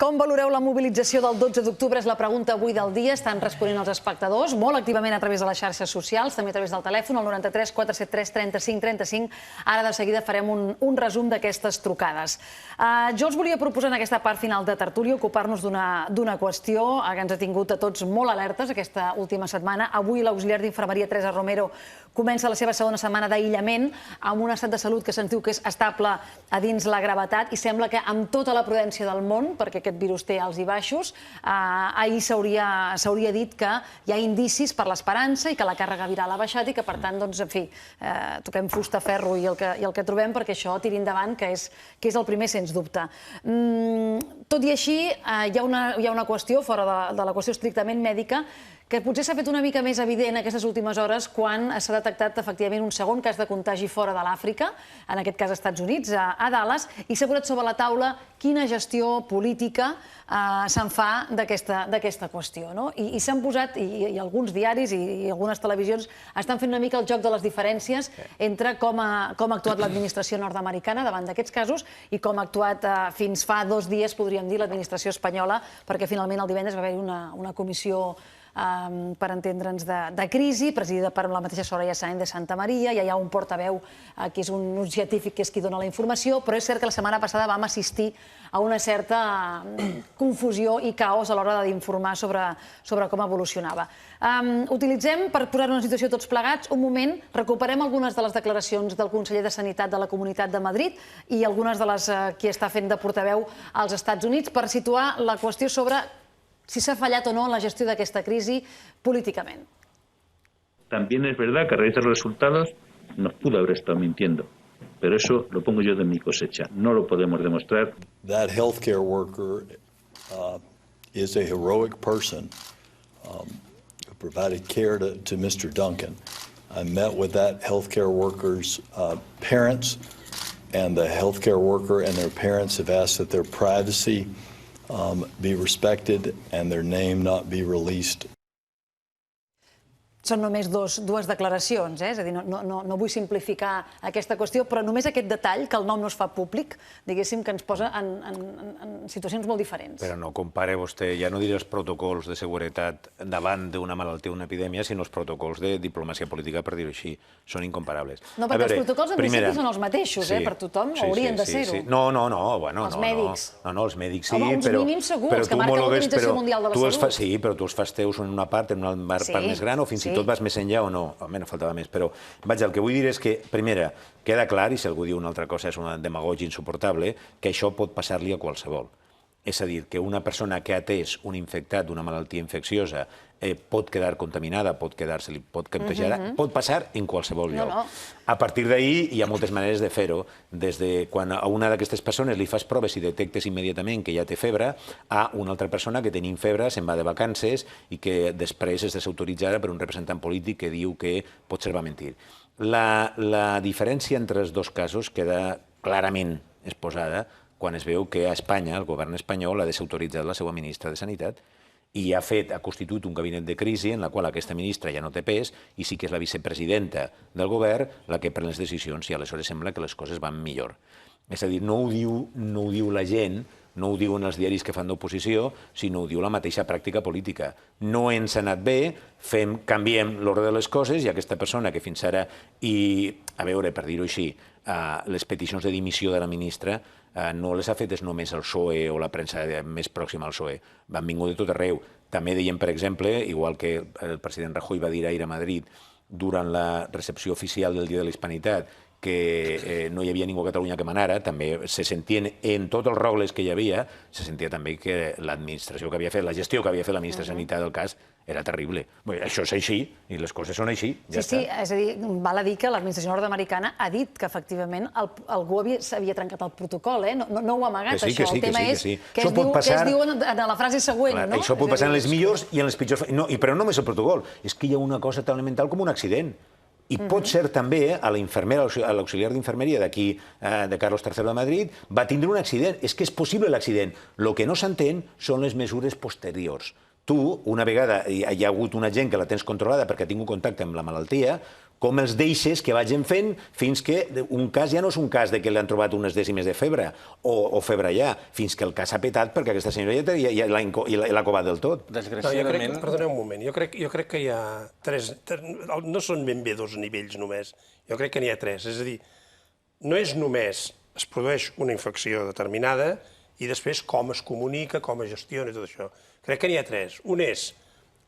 Com valoreu la mobilització del 12 d'octubre? És la pregunta avui del dia. Estan responent els espectadors, molt activament a través de les xarxes socials, també a través del telèfon, al 93 473 35 35. Ara de seguida farem un resum d'aquestes trucades. Jo els volia proposar en aquesta part final de tertúlia ocupar-nos d'una qüestió que ens ha tingut a tots molt alertes aquesta última setmana. Avui l'auxiliar d'infermeria Teresa Romero comença la seva segona setmana d'aïllament amb un estat de salut que se'ns diu que és estable a dins la gravetat i sembla que amb tota la prudència del món, perquè aquest virus té alts i baixos, ahir s'hauria dit que hi ha indicis per l'esperança i que la càrrega viral ha baixat i que, per tant, doncs, en fi, toquem fusta, ferro i el que trobem perquè això tiri endavant, que és el primer, sens dubte. Tot i així, hi ha una qüestió, fora de la qüestió estrictament mèdica, que potser s'ha fet una mica més evident aquestes últimes hores quan s'ha detectat efectivament un segon cas de contagi fora de l'Àfrica, en aquest cas als Estats Units, a Dallas, i s'ha posat sobre la taula quina gestió política se'n fa d'aquesta qüestió. I s'han posat, i alguns diaris i algunes televisions estan fent una mica el joc de les diferències entre com ha actuat l'administració nord-americana davant d'aquests casos i com ha actuat fins fa 2 dies, podríem dir, l'administració espanyola, perquè finalment el divendres va haver-hi una comissió per entendre'ns, de crisi, presidida per la mateixa Soraya Sáenz de Santamaría. Ja hi ha un portaveu que és un científic que és qui dona la informació, però és cert que la setmana passada vam assistir a una certa confusió i caos a l'hora d'informar sobre com evolucionava. Utilitzem, per posar-nos en una situació tots plegats, un moment, recuperem algunes de les declaracions del conseller de Sanitat de la Comunitat de Madrid i algunes de les que està fent de portaveu als Estats Units per situar la qüestió sobre si s'ha fallat o no en la gestió d'aquesta crisi políticament. También es verdad que a raíz de los resultados nos pudo haber estado mintiendo, pero eso lo pongo yo de mi cosecha, no lo podemos demostrar. That healthcare worker is a heroic person who provided care to Mr. Duncan. I met with that healthcare worker's parents, and the healthcare worker and their parents have asked that their privacy be respected and their name not be released. Són només dues declaracions, és a dir, no vull simplificar aquesta qüestió, però només aquest detall, que el nom no es fa públic, diguéssim que ens posa en situacions molt diferents. Però no compare vostè, ja no diré els protocols de seguretat davant d'una malaltia o una epidèmia, sinó els protocols de diplomàcia política, per dir-ho així, són incomparables. No, perquè els protocols en principi són els mateixos, per tothom, o haurien de ser-ho. No, bueno, els mèdics. No, els mèdics sí, però... Home, uns mínims segurs, que marca l'Organització Mundial de la Salut. Sí, però tu els fas teus en una part més gran, o fins i tot vas més enllà o no, almenys faltava més, però vaja, el que vull dir és que, primera, queda clar, i si algú diu una altra cosa és una demagògia insuportable, que això pot passar-li a qualsevol. És a dir, que una persona que ha atès un infectat d'una malaltia infecciosa pot quedar contaminada, pot quedar-se-li, pot contagiar, pot passar en qualsevol lloc. A partir d'ahir hi ha moltes maneres de fer-ho, des de quan a una d'aquestes persones li fas proves i detectes immediatament que ja té febre, a una altra persona que tenint febre se'n va de vacances i que després és desautoritzada per un representant polític que diu que potser va mentir. La diferència entre els dos casos queda clarament exposada quan es veu que a Espanya, el govern espanyol, ha desautoritzat la seva ministra de Sanitat i ha constituït un gabinet de crisi en la qual aquesta ministra ja no té pes i sí que és la vicepresidenta del govern la que pren les decisions i aleshores sembla que les coses van millor. És a dir, no ho diu la gent, no ho diuen els diaris que fan d'oposició, sinó ho diu la mateixa pràctica política. No ens ha anat bé, canviem l'ordre de les coses i aquesta persona que fins ara, i a veure, per dir-ho així, les peticions de dimissió de la ministra no les ha fetes només el PSOE o la premsa més pròxima al PSOE, van vingut de tot arreu. També deien, per exemple, igual que el president Rajoy va dir ahir a Madrid durant la recepció oficial del Dia de la Hispanitat, que no hi havia ningú a Catalunya que manara, també se sentien en tots els roles que hi havia, se sentia també que l'administració que havia fet, la gestió que havia fet la ministra de Sanitat del cas era terrible. Això és així, i les coses són així, ja està. Sí, és a dir, val a dir que l'administració nord-americana ha dit que efectivament algú s'havia trencat el protocol, no ho ha amagat, això. El tema és que es diu en la frase següent, no? Això pot passar en les millors i en les pitjors... Però no només el protocol, és que hi ha una cosa tan elemental com un accident. I pot ser també a l'auxiliar d'infermeria d'aquí, de Carlos III de Madrid, va tindre un accident. És que és possible l'accident. El que no s'entén són les mesures posteriors. Tu, una vegada hi ha hagut una gent que la tens controlada perquè ha tingut contacte amb la malaltia, com els deixes que vagin fent fins que un cas ja no és un cas de que li han trobat unes dècimes de febre o febre ja, fins que el cas ha petat perquè aquesta senyora ja l'ha covat del tot. Desgraciadament... Perdoneu un moment, jo crec que hi ha tres... No són ben bé dos nivells només, jo crec que n'hi ha tres. És a dir, no és només es produeix una infecció determinada i després com es comunica, com es gestiona i tot això. Crec que n'hi ha tres. Un és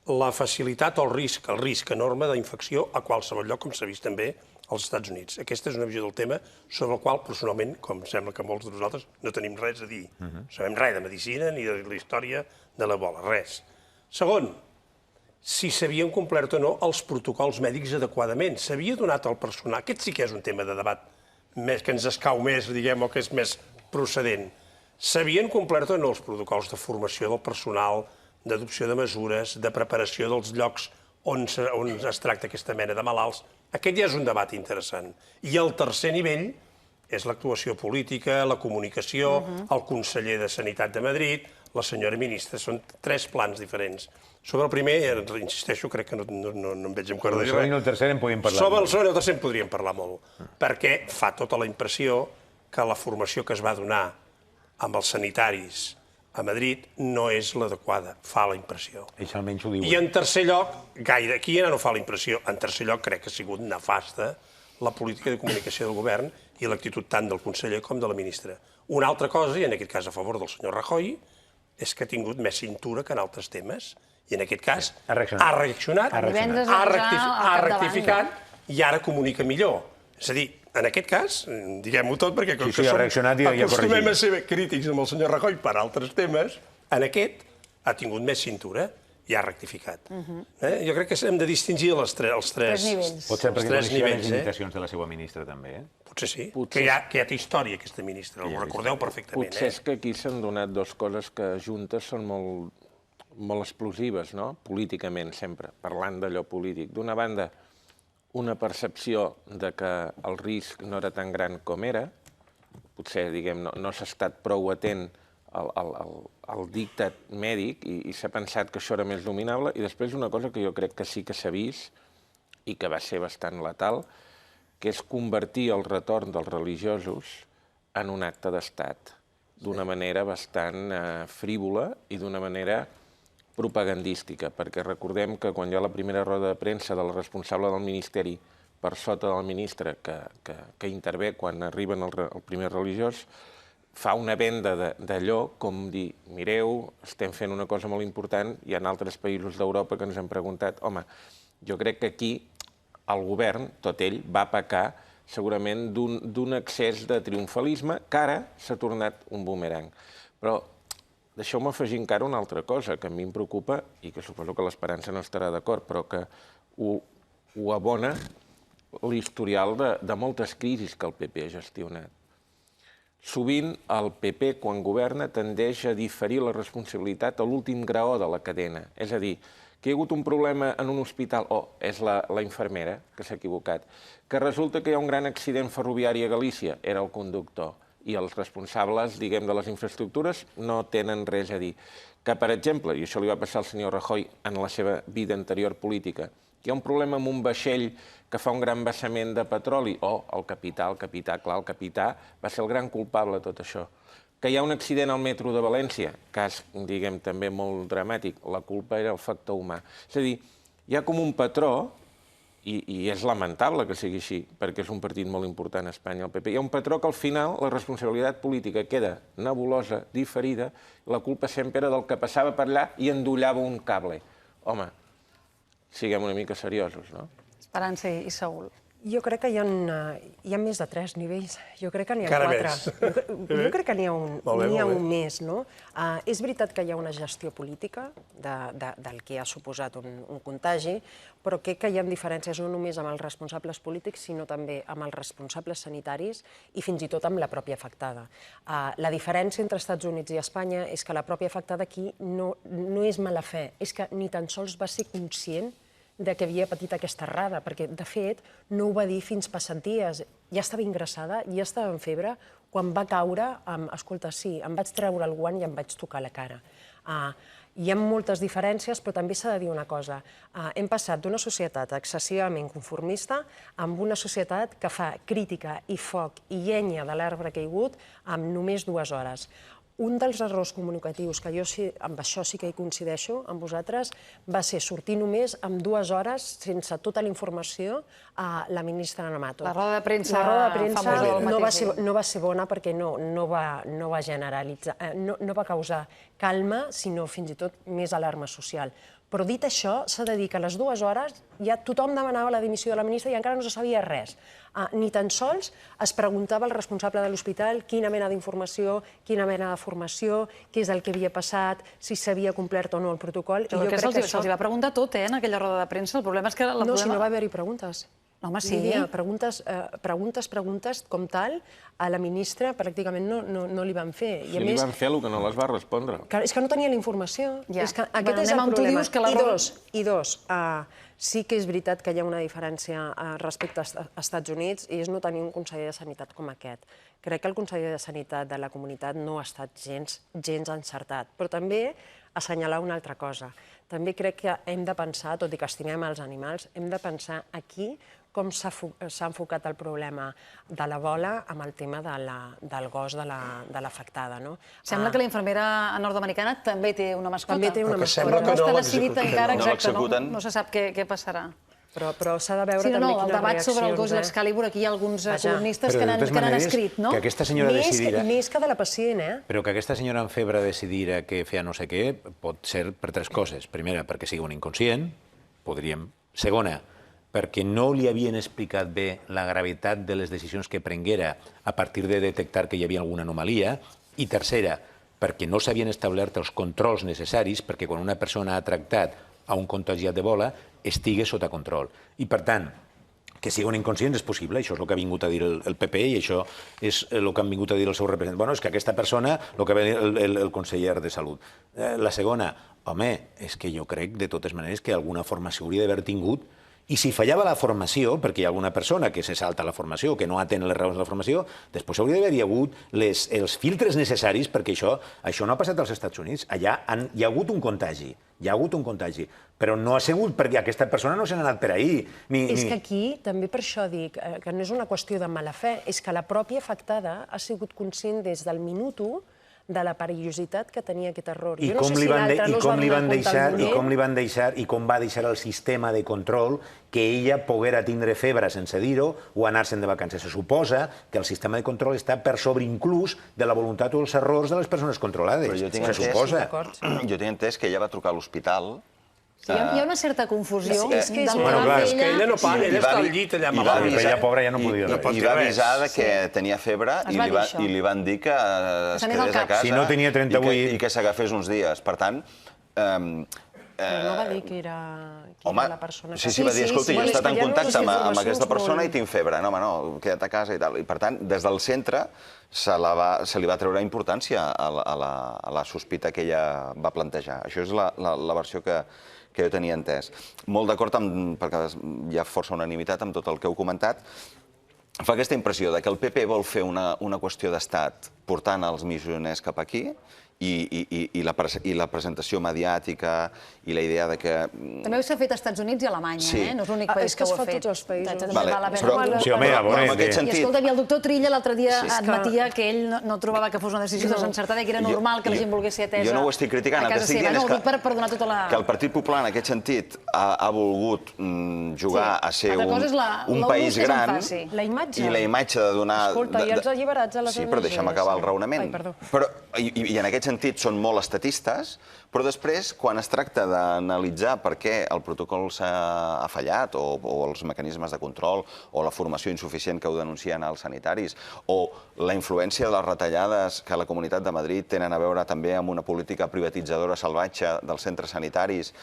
la facilitat o el risc enorme d'infecció a qualsevol lloc, com s'ha vist també als Estats Units. Aquesta és una visió del tema sobre el qual, personalment, com sembla que molts de nosaltres, no tenim res a dir. No sabem res de medicina ni de la història de l'Ebola, res. Segon, si s'havien complert o no els protocols mèdics adequadament. S'havia donat al personal... Aquest sí que és un tema de debat que ens escau més, diguem, o que és més procedent. S'havien complert o no els protocols de formació del personal, d'adopció de mesures, de preparació dels llocs on es tracta aquesta mena de malalts. Aquest ja és un debat interessant. I el tercer nivell és l'actuació política, la comunicació, el conseller de Sanitat de Madrid, la senyora ministra. Són tres plans diferents. Sobre el primer, insisteixo, crec que no em veig amb cor de dir res. Sobre el tercer en podríem parlar. Sobre el tercer en podríem parlar molt, perquè fa tota la impressió que la formació que es va donar amb els sanitaris a Madrid no és l'adequada, fa la impressió. Això almenys ho diuen. I en tercer lloc, gaire, aquí ja no fa la impressió, en tercer lloc crec que ha sigut nefasta la política de comunicació del govern i l'actitud tant del conseller com de la ministra. Una altra cosa, i en aquest cas a favor del senyor Rajoy, és que ha tingut més cintura que en altres temes, i en aquest cas ha reaccionat, ha rectificat i ara comunica millor. És a dir, en aquest cas, diguem-ho tot, perquè com que acostumem a ser crítics amb el senyor Rajoy per altres temes, en aquest ha tingut més cintura i ha rectificat. Jo crec que hem de distingir els tres nivells. Potser perquè coneixia les limitacions de la seva ministra, també, eh? Potser sí, que ja té història, aquesta ministra, ho recordeu perfectament. Potser és que aquí s'han donat dues coses que juntes són molt explosives, no? Políticament, sempre, parlant d'allò polític. D'una banda, una percepció de que el risc no era tan gran com era, potser, diguem, no s'ha estat prou atent al dictat mèdic i s'ha pensat que això era més dominable, i després una cosa que jo crec que sí que s'ha vist i que va ser bastant letal, que és convertir el retorn dels religiosos en un acte d'estat d'una manera bastant frívola i d'una manera propagandística, perquè recordem que quan hi ha la primera roda de premsa de la responsable del Ministeri per sota del ministre que intervé quan arriben el primer religiós, fa una venda d'allò com dir, mireu, estem fent una cosa molt important, hi ha altres països d'Europa que ens han preguntat, home, jo crec que aquí el govern, tot ell, va pecar segurament d'un excés de triomfalisme que ara s'ha tornat un bumerang. Però deixeu-me afegir encara una altra cosa que a mi em preocupa i que suposo que l'Esperança no estarà d'acord, però que ho abona l'historial de moltes crisis que el PP ha gestionat. Sovint el PP, quan governa, tendeix a diferir la responsabilitat a l'últim graó de la cadena. És a dir, que hi ha hagut un problema en un hospital, és la infermera que s'ha equivocat, que resulta que hi ha un gran accident ferroviari a Galícia, era el conductor, i els responsables, diguem, de les infraestructures no tenen res a dir. Que, per exemple, i això li va passar al senyor Rajoy en la seva vida anterior política, hi ha un problema amb un vaixell que fa un gran vessament de petroli, el capità va ser el gran culpable de tot això. Que hi ha un accident al metro de València, cas, diguem, també molt dramàtic, la culpa era el factor humà. És a dir, hi ha com un patró, i és lamentable que sigui així, perquè és un partit molt important a Espanya, el PP, hi ha un patró que al final la responsabilitat política queda nebulosa, diferida, la culpa sempre era del que passava per allà i endollava un cable. Home, siguem una mica seriosos, no? Esperança i Saúl. Jo crec que hi ha més de 3 nivells. Jo crec que n'hi ha 4. Jo crec que n'hi ha un més, no? És veritat que hi ha una gestió política del que ha suposat un contagi, però crec que hi ha diferències no només amb els responsables polítics, sinó també amb els responsables sanitaris i fins i tot amb la pròpia afectada. La diferència entre Estats Units i Espanya és que la pròpia afectada aquí no és mala fe, és que ni tan sols va ser conscient de que havia patit aquesta errada, perquè, de fet, no ho va dir fins passat dies. Ja estava ingressada, ja estava en febre, quan va caure, escolta, sí, em vaig treure el guant i em vaig tocar la cara. Hi ha moltes diferències, però també s'ha de dir una cosa. Hem passat d'una societat excessivament conformista amb una societat que fa crítica i foc i llenya de l'arbre caigut amb només 2 hores. Un dels errors comunicatius, que jo amb això sí que hi coincideixo amb vosaltres, va ser sortir només amb 2 hores, sense tota la informació, a la ministra Ana Mato. La roda de premsa famosa del mateix dia. No va ser bona perquè no va generalitzar, no va causar calma, sinó fins i tot més alarma social. Però dit això, s'ha de dir que a les 2 hores ja tothom demanava la dimissió de la ministra i encara no se sabia res. Ni tan sols es preguntava al responsable de l'hospital quina mena d'informació, quina mena de formació, què és el que havia passat, si s'havia complert o no el protocol. Jo crec que se'ls va preguntar tot, en aquella roda de premsa. El problema és que... No, si no va haver-hi preguntes. Home, sí. Preguntes com tal, a la ministra pràcticament no li van fer. Sí, li van fer el que no les va respondre. És que no tenia la informació. Aquest és el problema. I dos, sí que és veritat que hi ha una diferència respecte als Estats Units i és no tenir un conseller de Sanitat com aquest. Crec que el conseller de Sanitat de la comunitat no ha estat gens encertat. Però també assenyalar una altra cosa. També crec que hem de pensar, tot i que estimem els animals, hem de pensar aquí com s'ha enfocat el problema de la bola amb el tema del gos de l'afectada. Sembla que la infermera nord-americana també té una mascota. També té una mascota. Però no està decidit encara, exacte, no se sap què passarà. Però s'ha de veure també quines reaccions. El debat sobre el gos i l'Excalibur, aquí hi ha alguns columnistes que n'han escrit, no? Que aquesta senyora decidira... Més que de la pacient, Però que aquesta senyora en febre decidira que feia no sé què, pot ser per 3 coses. Primera, perquè sigui un inconscient, podríem... Segona, perquè no li havien explicat bé la gravetat de les decisions que prenguera a partir de detectar que hi havia alguna anomalia. I tercera, perquè no s'havien establert els controls necessaris perquè quan una persona ha tractat a un contagiat d'Ebola estigui sota control. I, per tant, que siguin inconscients és possible, això és el que ha vingut a dir el PP i això és el que han vingut a dir el seu representant. Bueno, és que aquesta persona, el que va dir el conseller de Salut. La segona, home, és que jo crec, de totes maneres, que alguna formació hauria d'haver tingut. I si fallava la formació, perquè hi ha alguna persona que se salta la formació, que no atén les raons de la formació, després hauria d'haver-hi hagut els filtres necessaris, perquè això no ha passat als Estats Units. Allà hi ha hagut un contagi, però no ha sigut perquè aquesta persona no se n'ha anat per ahir. És que aquí, també per això dic, que no és una qüestió de mala fe, és que la pròpia afectada ha sigut conscient des del minut 1 de la perillositat que tenia aquest error. I com va deixar el sistema de control que ella poguera tindre febre sense dir-ho o anar-se'n de vacances. Se suposa que el sistema de control està per sobre inclús de la voluntat o els errors de les persones controlades. Se suposa. Jo tinc entès que ella va trucar a l'hospital. Hi ha una certa confusió. És que ella no para, ella està al llit allà malalt. Ella, pobra, ja no podia res. I va avisar que tenia febre i li van dir que es quedés a casa. Si no tenia 38... I que s'agafés uns dies. Per tant... Però no va dir que era la persona que... Sí, va dir, escolta, jo he estat en contacte amb aquesta persona i tinc febre. No, home, no, queda't a casa i tal. I per tant, des del centre se li va treure importància a la sospita que ella va plantejar. Això és la versió que jo tenia entès. Molt d'acord, perquè hi ha força unanimitat amb tot el que heu comentat, fa aquesta impressió que el PP vol fer una qüestió d'estat portant els missioners cap aquí i la presentació mediàtica i la idea de que... També s'ha fet als Estats Units i a Alemanya, no és l'únic país que ho ha fet. És que es fa a tots els països. Sí, home, I escolta, el doctor Trilla l'altre dia admetia que ell no trobava que fos una decisió desencertada i que era normal que la gent volgués ser atesa a casa seva. Jo no ho estic criticant, el que estic dient és per donar tota la... que el Partit Popular en aquest sentit ha volgut jugar a ser un país gran i la imatge de donar... Escolta, i els alliberats a les ONGs... Sí, però deixa'm acabar el raonament. I en aquest sentit són molt estatistes, però després, quan es tracta d'analitzar per què el protocol ha fallat, o els mecanismes de control, o la formació insuficient que ho denuncien els sanitaris, o la influència de les retallades que a la Comunitat de Madrid tenen a veure també amb una política privatitzadora salvatge dels centres sanitaris,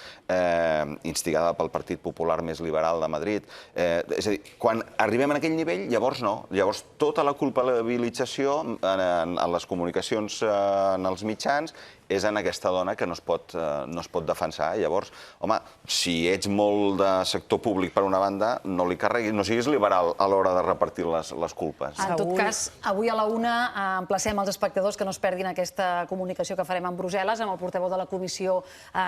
instigada pel Partit Popular més liberal de Madrid. És a dir, quan arribem a aquell nivell, llavors no. Llavors, tota la culpabilització en les comunicacions, en els mitjans, és en aquesta dona que no es pot defensar. Llavors, home, si ets molt de sector públic per una banda, no li carreguis, no siguis liberal a l'hora de repartir les culpes. En tot cas, avui a la 1 emplacem els espectadors que no es perdin aquesta comunicació que farem amb Brussel·les, amb el portaveu de la Comissió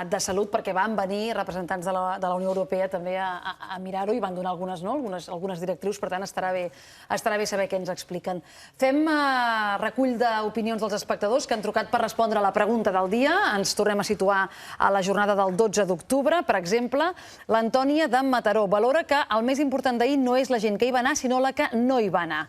de Salut, perquè van venir representants de la Unió Europea també a mirar-ho i van donar algunes directrius, per tant estarà bé saber què ens expliquen. Fem recull d'opinions dels espectadors que han trucat per respondre a la pregunta del dia. Ens tornem a situar a la jornada del 12 d'octubre. Per exemple, l'Antònia de Mataró valora que el més important d'ahir no és la gent que hi va anar, sinó la que no hi va anar.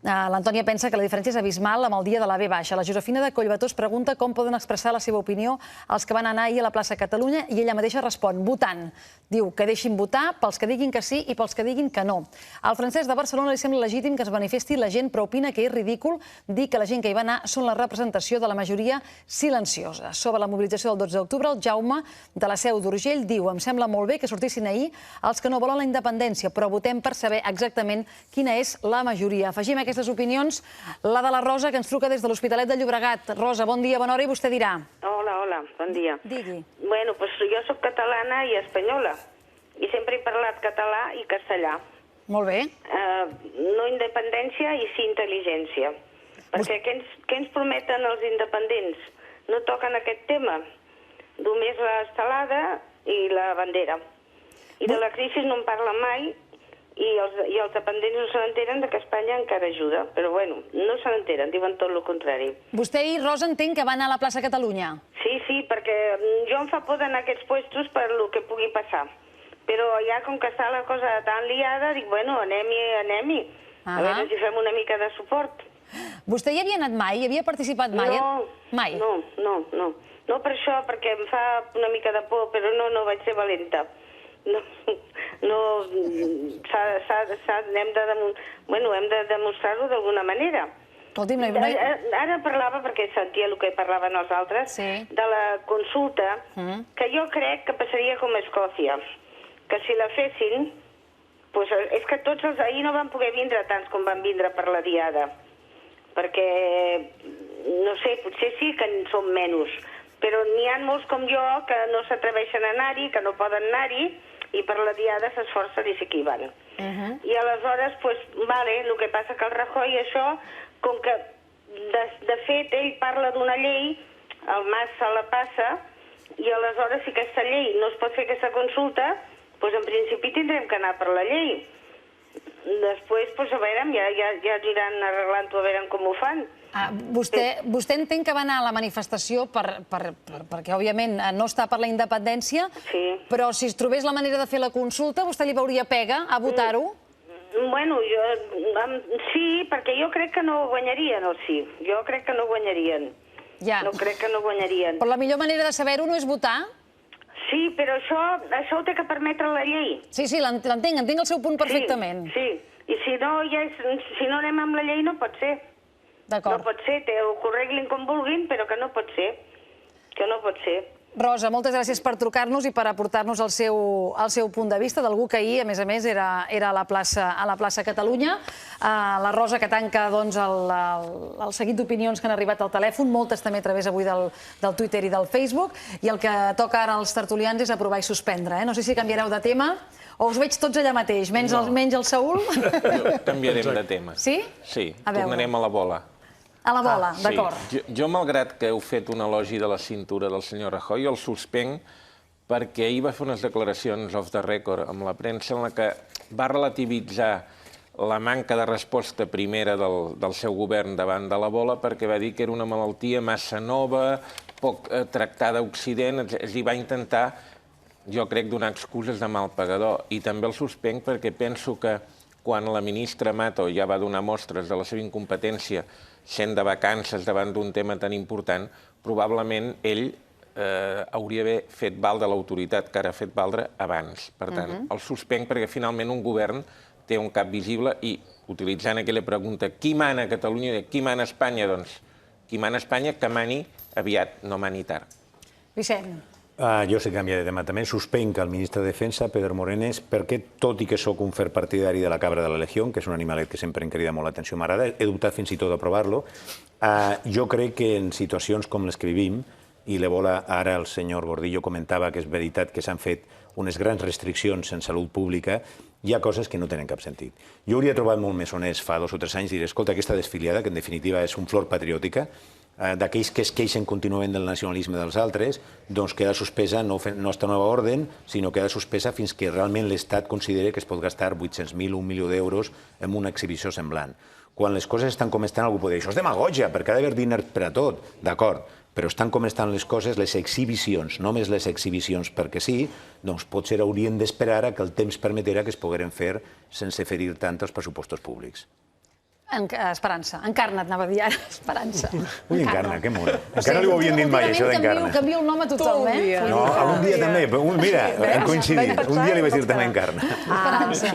L'Antònia pensa que la diferència és abismal amb el dia de la V baixa. La Josefina de Collbató es pregunta com poden expressar la seva opinió els que van anar ahir a la plaça Catalunya i ella mateixa respon votant. Diu que deixin votar pels que diguin que sí i pels que diguin que no. Al Francesc de Barcelona li sembla legítim que es manifesti la gent, però opina que és ridícul dir que la gent que hi va anar són la representació de la majoria silenciosa. Sobre la mobilització del 12 d'octubre, el Jaume de la Seu d'Urgell diu: em sembla molt bé que sortissin ahir els que no volen la independència, però votem per saber exactament quina és la majoria. Afegim aquestes opinions, la de la Rosa, que ens truca des de l'Hospitalet de Llobregat. Rosa, bon dia, bona hora, i vostè dirà. Hola, bon dia. Digui. Bueno, doncs jo soc catalana i espanyola, i sempre he parlat català i castellà. Molt bé. No independència i sí intel·ligència. Perquè què ens prometen els independents? No toquen aquest tema. Només l'estelada i la bandera. I de la crisi no en parlen mai, i els dependents no se n'enteren que Espanya encara ajuda. Però bueno, no se n'enteren, diuen tot el contrari. Vostè i Rosa entenc que va anar a la plaça Catalunya. Sí, perquè jo em fa por d'anar a aquests puestos per el que pugui passar. Però ja com que està la cosa tan liada, dic, bueno, anem-hi. A veure si fem una mica de suport. Vostè hi havia anat mai? Hi havia participat mai? No, mai. No per això, perquè em fa una mica de por, però no vaig ser valenta. Hem de demostrar-ho d'alguna manera. Ara parlava, perquè sentia el que parlaven els altres, de la consulta, que jo crec que passaria com a Escòcia, que si la fessin, és que tots els ahir no van poder vindre tants com van vindre per la diada, perquè, no sé, potser sí que en són menys, però n'hi ha molts com jo que no s'atreveixen a anar-hi, que no poden anar-hi, i per la diada s'esforcen i sí que hi van. I aleshores, el que passa que el Rajoy això, com que de fet ell parla d'una llei, el Mas se la passa, i aleshores si aquesta llei no es pot fer aquesta consulta, doncs en principi tindrem que anar per la llei. Després, a veure, ja aniran arreglant-ho a veure com ho fan. Vostè entén que va anar a la manifestació perquè, òbviament, no està per la independència, però si es trobés la manera de fer la consulta, vostè li veuria pega a votar-ho? Bueno, sí, perquè jo crec que no guanyarien el sí. Jo crec que no guanyarien. No crec que no guanyarien. Però la millor manera de saber-ho no és votar? Sí, però això ho té que permetre la llei. Sí, l'entenc el seu punt perfectament. Sí, i si no anem amb la llei no pot ser. No pot ser, ho correguin com vulguin, però que no pot ser. Que no pot ser. Rosa, moltes gràcies per trucar-nos i per aportar-nos el seu punt de vista d'algú que ahir, a més, era a la plaça Catalunya. La Rosa, que tanca el seguit d'opinions que han arribat al telèfon, moltes també a través avui del Twitter i del Facebook, i el que toca ara als tertulians és aprovar i suspendre. No sé si canviareu de tema o us veig tots allà mateix, menys el Saúl. Canviarem de tema. Sí? Sí, tornarem a la bola. A la bola, d'acord. Jo, malgrat que heu fet un elogi de la cintura del senyor Rajoy, el suspenc perquè ahir va fer unes declaracions off the record amb la premsa en la que va relativitzar la manca de resposta primera del seu govern davant de l'Ebola perquè va dir que era una malaltia massa nova, poc tractada a Occident, es va intentar, jo crec, donar excuses de mal pagador. I també el suspenc perquè penso que quan la ministra Mato ja va donar mostres de la seva incompetència sent de vacances davant d'un tema tan important, probablement ell hauria d'haver fet valdre l'autoritat que ara ha fet valdre abans. Per tant, el suspenc perquè finalment un govern té un cap visible i, utilitzant aquella pregunta, qui mana a Catalunya, qui mana a Espanya? Doncs, qui mana a Espanya que mani aviat, no mani tard. Vicent. Jo sé que canvia de tema també. Suspenc el ministre de Defensa, Pedro Morenes, perquè, tot i que sóc un ferm partidari de la cabra de la Legión, que és un animalet que sempre em crida molt l'atenció, m'agrada, he dubtat fins i tot d'aprovar-lo, jo crec que en situacions com les que vivim, i ara el senyor Gordillo comentava que és veritat que s'han fet unes grans restriccions en salut pública, hi ha coses que no tenen cap sentit. Jo hauria trobat molt més honest fa 2 o 3 anys dir, escolta, aquesta desfiliada, que en definitiva és un flor patriòtica, d'aquells que es queixen contínuament del nacionalisme dels altres, doncs queda suspesa, no esta nova ordre, sinó queda suspesa fins que realment l'Estat consideri que es pot gastar 800.000 o 1 milió d'euros en una exhibició semblant. Quan les coses estan com estan, algú pot dir, això és demagògia, perquè ha d'haver diners per a tot. D'acord, però estan com estan les coses, les exhibicions, només les exhibicions perquè sí, doncs potser haurien d'esperar que el temps permetera que es pogueren fer sense ferir tant els pressupostos públics. Esperança. Encarna't, anava a dir ara. Esperança. Ui, Encarna, que mona. Encara li ho havien dit mai, això d'Encarna. Canvio el nom a tothom, eh? No, algun dia també. Mira, hem coincidit. Un dia li vaig dir també Encarna. Esperança.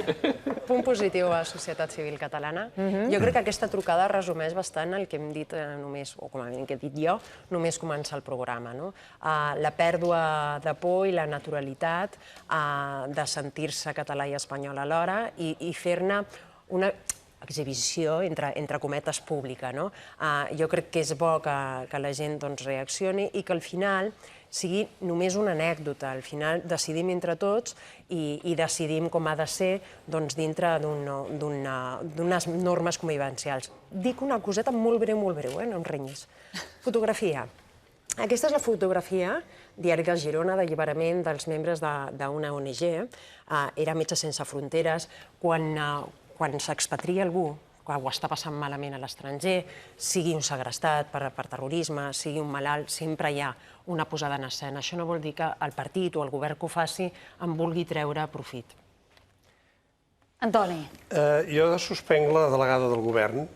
Punt positiu a la societat civil catalana. Jo crec que aquesta trucada resumeix bastant el que hem dit només, o com a mínim que he dit jo, només començar el programa. La pèrdua de por i la naturalitat de sentir-se català i espanyol alhora i fer-ne una exhibició, entre cometes, pública. Jo crec que és bo que la gent reaccioni i que al final sigui només una anècdota. Al final decidim entre tots i decidim com ha de ser dintre d'unes normes convivencials. Dic una coseta molt breu, no em renyis. Fotografia. Aquesta és la fotografia, Diari de Girona, d'alliberament dels membres d'una ONG. Era Metges Sense Fronteres. Quan s'expatria algú, que ho està passant malament a l'estranger, sigui un segrestat per terrorisme, sigui un malalt, sempre hi ha una posada en escena. Això no vol dir que el partit o el govern que ho faci en vulgui treure profit. Antoni. Jo suspenc la delegada del govern,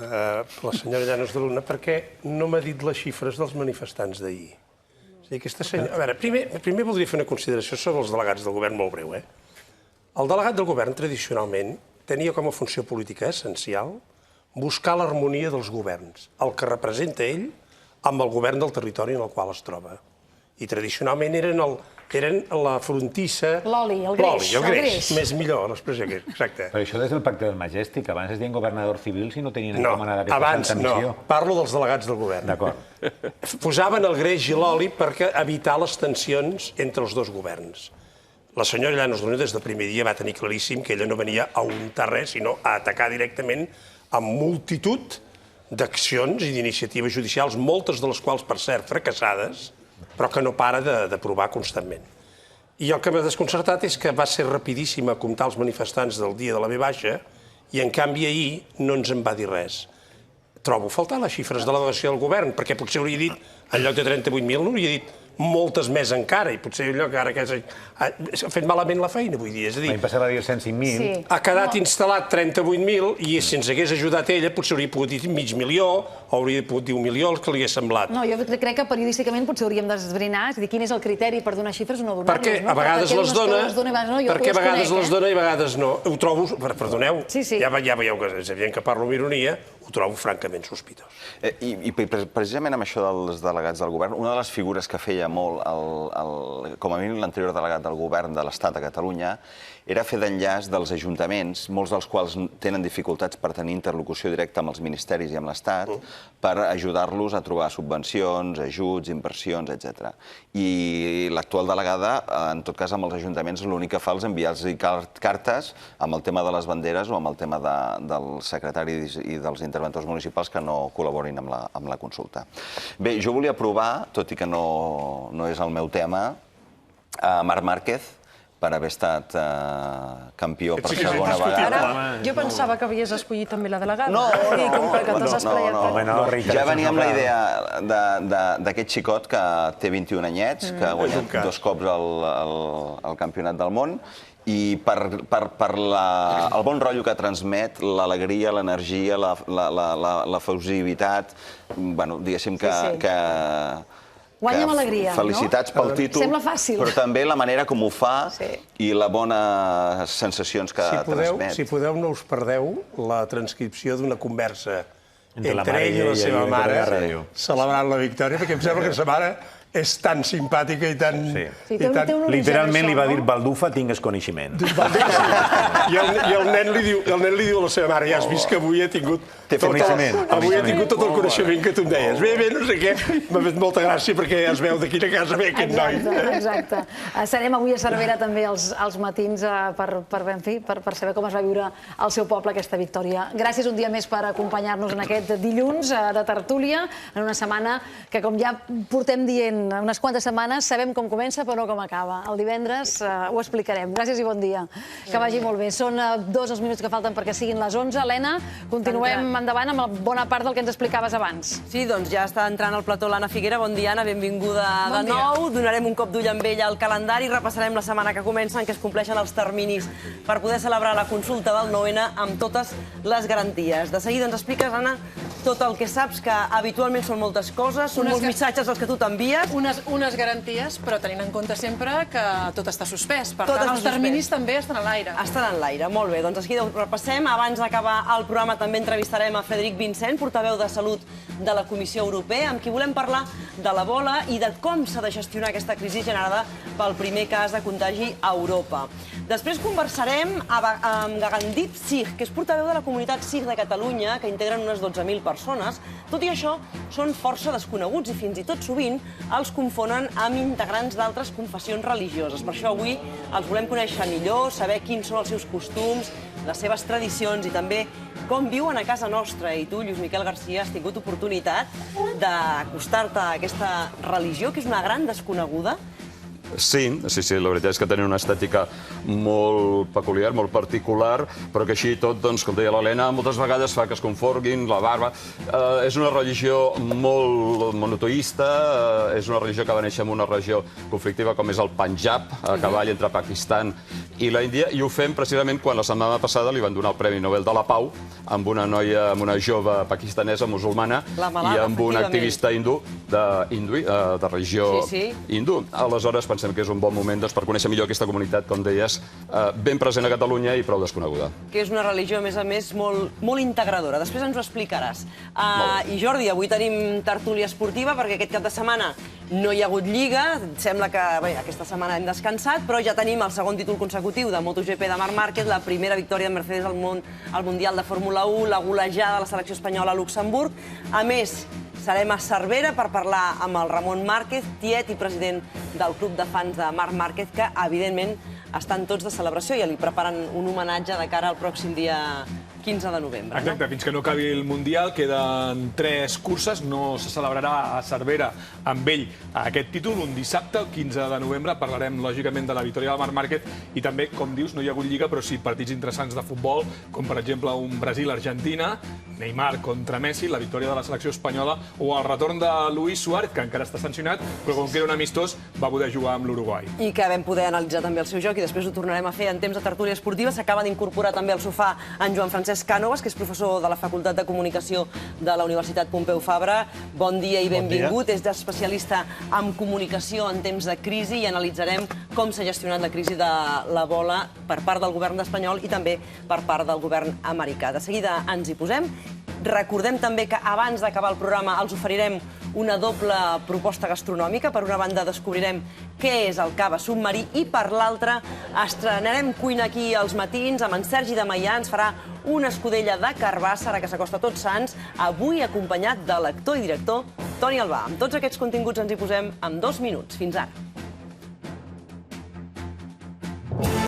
la senyora Llanos de Luna, perquè no m'ha dit les xifres dels manifestants d'ahir. A veure, primer voldria fer una consideració sobre els delegats del govern molt breu. El delegat del govern, tradicionalment, tenia com a funció política essencial buscar l'harmonia dels governs, el que representa ell amb el govern del territori en el qual es troba. I tradicionalment eren la frontissa... L'oli, el greix. Més millor, l'expressió que és, exacte. Però això des del Pacte del Majestic, abans es deien governador civil si no tenien encomanada aquesta santa missió. No, parlo dels delegats del govern. D'acord. Posaven el greix i l'oli per evitar les tensions entre els dos governs. La senyora Llanos de Luna des del primer dia va tenir claríssim que ella no venia a untar res, sinó a atacar directament amb multitud d'accions i d'iniciatives judicials, moltes de les quals, per cert, fracassades, però que no para de provar constantment. I el que m'ha desconcertat és que va ser rapidíssim a comptar els manifestants del dia de la V baixa i, en canvi, ahir no ens en va dir res. Trobo a faltar les xifres de la delegació del govern, perquè potser hauria dit, en lloc de 38.000, no hauria dit moltes més encara, i potser allò que ara ha fet malament la feina, vull dir. És a dir, l'any passat va dir 105.000. Ha quedat instal·lat 38.000 i si ens hagués ajudat ella potser hauria pogut dir mig milió o hauria pogut dir 1 milió, el que li hagués semblat. No, jo crec que periodísticament potser hauríem d'esbrinar, és a dir, quin és el criteri per donar xifres o no donar-les. Perquè a vegades les dona i a vegades no. Ho trobo, perdoneu, ja veieu que és evident que parlo amb ironia, ho trobo francament sospitós. I precisament amb això dels delegats del govern, una de les figures que feia molt, com a mínim l'anterior delegat del govern de l'Estat a Catalunya, era fer d'enllaç dels ajuntaments, molts dels quals tenen dificultats per tenir interlocució directa amb els ministeris i amb l'Estat, per ajudar-los a trobar subvencions, ajuts, inversions, etc. I l'actual delegada, en tot cas amb els ajuntaments, l'únic que fa és enviar-los cartes amb el tema de les banderes o amb el tema dels secretaris i dels interventors municipals que no col·laborin amb la consulta. Bé, jo volia provar, tot i que no és el meu tema, a Marc Márquez, per haver estat campió per segona vegada. Jo pensava que havies escollit també la delegada. No. Ja venia amb la idea d'aquest xicot que té 21 anyets, que ha guanyat 2 cops el campionat del món, i per el bon rotllo que transmet, l'alegria, l'energia, la fusivitat, diguéssim que... Guanya amb alegria, no? Felicitats pel títol. Sembla fàcil. Però també la manera com ho fa i les bones sensacions que transmet. Si podeu, no us perdeu la transcripció d'una conversa entre ell i la seva mare celebrant la victòria, perquè em sembla que sa mare és tan simpàtica i tan... Literalment li va dir baldufa, tingues coneixement. I el nen li diu a la seva mare, ja has vist que avui he tingut tot el coneixement que tu em deies. Bé, no sé què, m'ha fet molta gràcia perquè ja es veu de quina casa ve aquest noi. Exacte. Serem avui a Cervera també als matins per saber com es va viure al seu poble aquesta victòria. Gràcies un dia més per acompanyar-nos en aquest dilluns de tertúlia, en una setmana que, com ja portem dient unes quantes setmanes, sabem com comença però no com acaba. El divendres ho explicarem. Gràcies i bon dia. Que vagi molt bé. Són 2 els minuts que falten perquè siguin les 11. Helena, continuem endavant amb bona part del que ens explicaves abans. Sí, doncs ja està entrant al plató l'Anna Figuera. Bon dia, Anna, benvinguda de nou. Donarem un cop d'ull amb ella al calendari, repassarem la setmana que comença en què es compleixen els terminis per poder celebrar la consulta del 9N amb totes les garanties. De seguida ens expliques, Anna, tot el que saps, que habitualment són moltes coses, són molts missatges els que tu t'envies. Unes garanties, però tenint en compte sempre que tot està suspès. Per tant, els terminis també estan a l'aire. Estan a l'aire, molt bé. Doncs de seguida ho repassem. Abans d'acabar el programa també entrevistarem a Frederic Vincent, portaveu de Salut de la Comissió Europea, amb qui volem parlar de l'Ebola i de com s'ha de gestionar aquesta crisi generada pel primer cas de contagi a Europa. Després conversarem amb Gagandip Singh, que és portaveu de la comunitat Sikh de Catalunya, que integren unes 12.000 persones. Tot i això, són força desconeguts i fins i tot sovint els confonen amb integrants d'altres confessions religioses. Per això avui els volem conèixer millor, saber quins són els seus costums, les seves tradicions i també com viuen a casa nostra. I tu, Lluís Miquel Garcia, has tingut oportunitat d'acostar-te a aquesta religió, que és una gran desconeguda. Sí, la veritat és que tenen una estètica molt peculiar, molt particular, però que així tot, com deia l'Helena, moltes vegades fa que es confonguin, la barba. És una religió molt monoteista, és una religió que va néixer en una regió conflictiva com és el Panjab, a cavall entre Pakistan i l'Índia, i ho fem precisament quan la setmana passada li van donar el Premi Nobel de la Pau amb una noia, amb una jove pakistanesa musulmana i amb un activista hindú de religió hindú. Aleshores, pensem que és un bon moment per conèixer millor aquesta comunitat, com deies, ben present a Catalunya i prou desconeguda. Que és una religió, a més, molt integradora. Després ens ho explicaràs. I Jordi, avui tenim tertúlia esportiva perquè aquest cap de setmana no hi ha hagut Lliga. Sembla que aquesta setmana hem descansat, però ja tenim el segon títol consecutiu de MotoGP de Marc Márquez, la primera victòria de Mercedes al Mundial de Fórmula 1, la golejada de la selecció espanyola a Luxemburg. A més, serem a Cervera per parlar amb el Ramon Márquez, tiet i president del club de fans de Marc Márquez, que, evidentment, estan tots de celebració i li preparen un homenatge de cara al pròxim dia 15 de novembre. Exacte, fins que no acabi el Mundial, queden 3 curses, no se celebrarà a Cervera amb ell aquest títol. Un dissabte, el 15 de novembre, parlarem lògicament de la victòria del Marc Márquez i també, com dius, no hi ha hagut Lliga, però sí partits interessants de futbol, com per exemple un Brasil-Argentina, Neymar contra Messi, la victòria de la selecció espanyola o el retorn de Luis Suárez, que encara està sancionat, però com que era un amistós va poder jugar amb l'Uruguai. I que vam poder analitzar també el seu joc i després ho tornarem a fer en temps de tertúlia esportiva. S'acaba d'incorporar també al sofà en Joan Francesc Cànovas, que és professor de la Facultat de Comunicació de la Universitat Pompeu Fabra. Bon dia i benvingut. És especialista en comunicació en temps de crisi i analitzarem com s'ha gestionat la crisi de l'Ebola per part del govern espanyol i també per part del govern americà. De seguida ens hi posem. Recordem també que abans d'acabar el programa els oferirem una doble proposta gastronòmica. Per una banda descobrirem què és el cava submarí i per l'altra estrenarem cuina aquí als matins amb en Sergi de Maià. Ens farà una escudella de carbassa, ara que s'acosta Tots Sants, avui acompanyat de l'actor i director Toni Albà. Amb tots aquests continguts ens hi posem en 2 minuts. Fins ara.